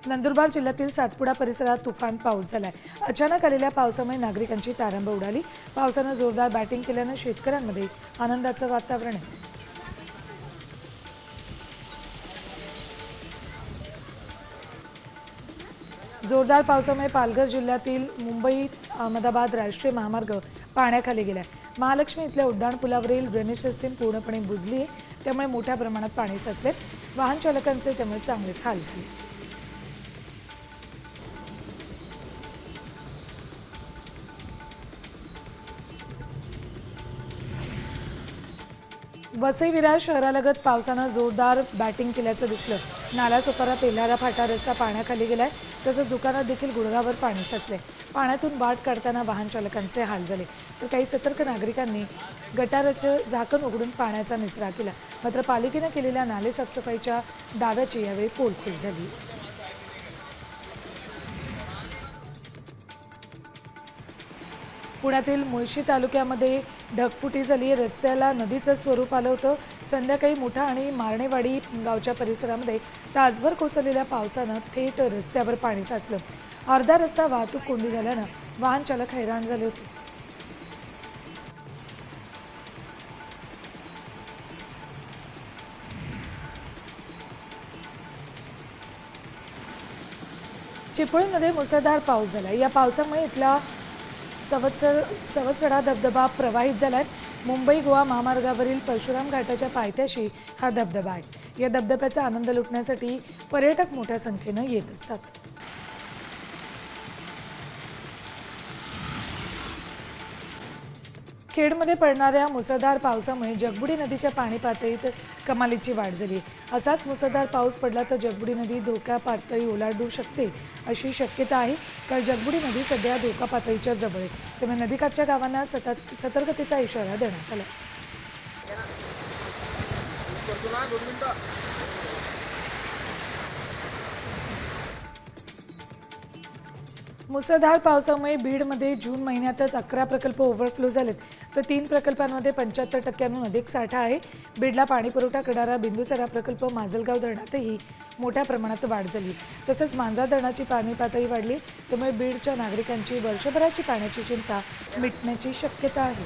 नंदुरबार जिल्ह्यातील सातपुडा परिसरात तुफान पाऊस झालाय। अचानक आलेल्या पावसामुळे नागरिकांची तारांबळ उडाली। पावसाने जोरदार बॅटिंग केल्याने शेतकऱ्यांमध्ये आनंदाचं वातावरण आहे। जोरदार पावसामुळे पालघर जिल्ह्यातील मुंबई अहमदाबाद राष्ट्रीय महामार्ग पाण्याखाली गेलाय। महालक्ष्मी इथल्या उड्डाणपुलावरील ड्रेनेज सिस्टीम पूर्णपणे बुजली आहे, त्यामुळे मोठ्या प्रमाणात पाणी साचले। वाहन चालकांचे त्यामुळे चांगलेच हाल झाले। वसई विरार शहरालगत पावसानं जोरदार बॅटिंग केल्याचं दिसलं। नालासोपारा तेल्हारा फाटा रस्ता पाण्याखाली गेलाय, तसंच दुकानात देखील गुडघाभर पाणी साचले। पाण्यातून वाट काढताना वाहन चालकांचे हाल झाले, तर काही सतर्क नागरिकांनी गटाराचं झाकण उघडून पाण्याचा निचरा केला। मात्र पालिकेनं केलेल्या नाले साफसफाईच्या दाव्याची यावेळी पोलखोल झाली। पुण्यातील मुळशी तालुक्यामध्ये ढगफुटी झाली। रस्त्याला नदीचं स्वरूप आलं होतं। संध्याकाळी मुठा आणि मारणेवाडी गावच्या परिसरामध्ये तासभर कोसळलेल्या पावसानं थेट रस्त्यावर पाणी साचलं। अर्धा रस्ता वाहतूक कोंडी झाल्यानं वाहन चालक हैराण झाले होते। चिपळूणमध्ये मुसळधार पाऊस झाला। या पावसामुळे इथला सवत्सडा धबधबा प्रवाहित झालाय। मुंबई गोवा महामार्गावरील परशुराम घाटाच्या पायथ्याशी हा धबधबा आहे। या धबधब्याचा आनंद लुटण्यासाठी पर्यटक मोठ्या संख्येनं येत असतात। खेडमध्ये पडणाऱ्या मुसळधार पावसामुळे जगबुडी नदीच्या पाणी पातळीत कमालीची वाढ झाली। असाच मुसळधार पाऊस पडला तर जगबुडी नदी धोका पातळी ओलांडू शकते अशी शक्यता आहे। तर जगबुडी नदी सध्या धोका पातळीच्या जवळ आहे, त्यामुळे नदीकाठच्या गावांना सतर्कतेचा इशारा देण्यात आला। मुसळधार पावसामुळे बीडमध्ये जून महिन्यातच 11 प्रकल्प ओव्हरफ्लो झालेत, तर 3 प्रकल्पांमध्ये 75% अधिक साठा आहे। बीडला पाणीपुरवठा करणारा बिंदुसरा प्रकल्प माजलगाव धरणातही मोठ्या प्रमाणात वाढ झाली। तसंच मांजरा धरणाची पाणी पातळी वाढली, त्यामुळे बीडच्या नागरिकांची वर्षभराची पाण्याची चिंता मिटण्याची शक्यता आहे।